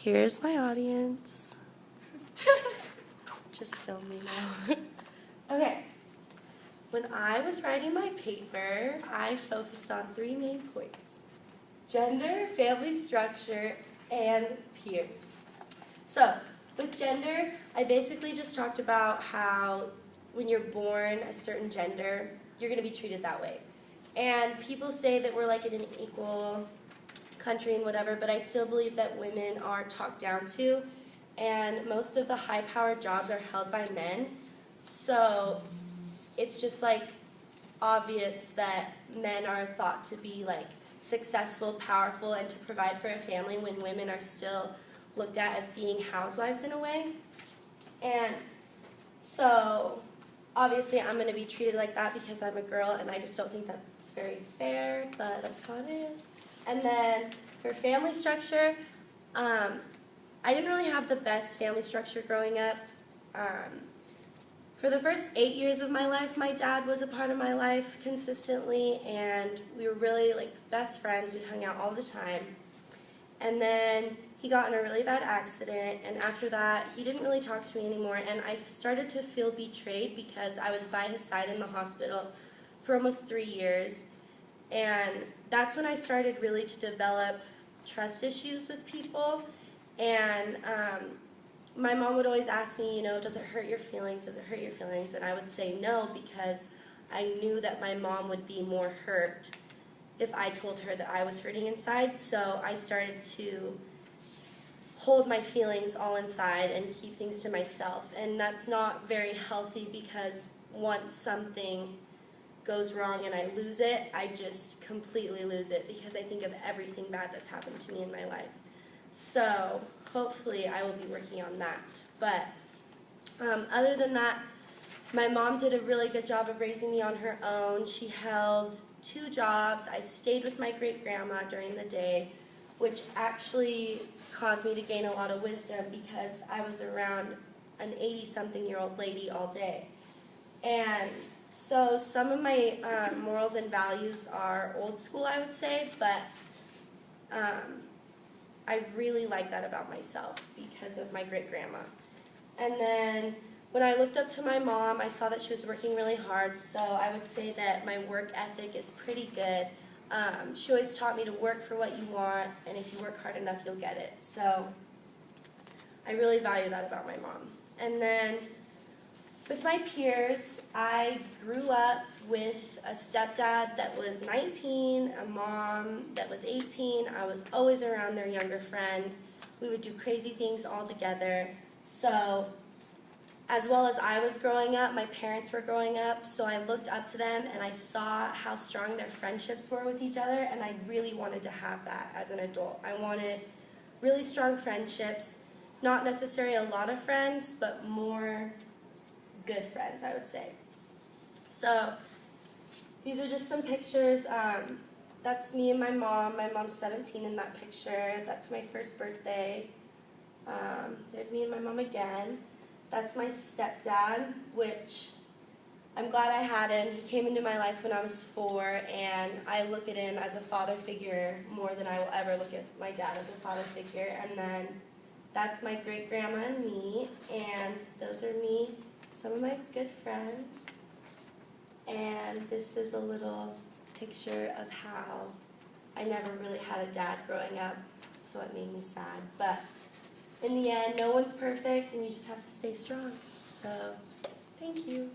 Here's my audience. Just film me now. Okay. When I was writing my paper, I focused on 3 main points: gender, family structure, and peers. So, with gender, I basically just talked about how when you're born a certain gender, you're going to be treated that way. And people say that we're like in an equal country and whatever, but I still believe that women are talked down to, and most of the high-powered jobs are held by men. So it's just like obvious that men are thought to be like successful, powerful, and to provide for a family when women are still looked at as being housewives in a way. And so obviously I'm going to be treated like that because I'm a girl, and I just don't think that's very fair, but that's how it is. And then for family structure, I didn't really have the best family structure growing up. For the first 8 years of my life, my dad was a part of my life consistently, and we were really like best friends. We hung out all the time. And then he got in a really bad accident, and after that, he didn't really talk to me anymore, and I started to feel betrayed because I was by his side in the hospital for almost 3 years. And that's when I started really to develop trust issues with people. And my mom would always ask me, does it hurt your feelings? Does it hurt your feelings? And I would say no, because I knew that my mom would be more hurt if I told her that I was hurting inside. So I started to hold my feelings all inside and keep things to myself. And that's not very healthy, because once something goes wrong and I lose it, I just completely lose it because I think of everything bad that's happened to me in my life. So hopefully I will be working on that. But other than that, my mom did a really good job of raising me on her own. She held 2 jobs. I stayed with my great-grandma during the day, which actually caused me to gain a lot of wisdom because I was around an 80-something-year-old lady all day. And so some of my morals and values are old school, I would say, but I really like that about myself because of my great-grandma. And then when I looked up to my mom, I saw that she was working really hard, so I would say that my work ethic is pretty good. She always taught me to work for what you want, and if you work hard enough, you'll get it. So I really value that about my mom. And then with my peers, I grew up with a stepdad that was 19, a mom that was 18. I was always around their younger friends. We would do crazy things all together. So as well as I was growing up, my parents were growing up, so I looked up to them and I saw how strong their friendships were with each other, and I really wanted to have that as an adult. I wanted really strong friendships, not necessarily a lot of friends, but more good friends, I would say. So these are just some pictures. That's me and my mom. My mom's 17 in that picture. That's my first birthday. There's me and my mom again. That's my stepdad, which I'm glad I had him. He came into my life when I was 4, and I look at him as a father figure more than I will ever look at my dad as a father figure. And then that's my great-grandma and me, and those are me, some of my good friends. And this is a little picture of how I never really had a dad growing up, so it made me sad. But in the end, no one's perfect, and you just have to stay strong. So, thank you.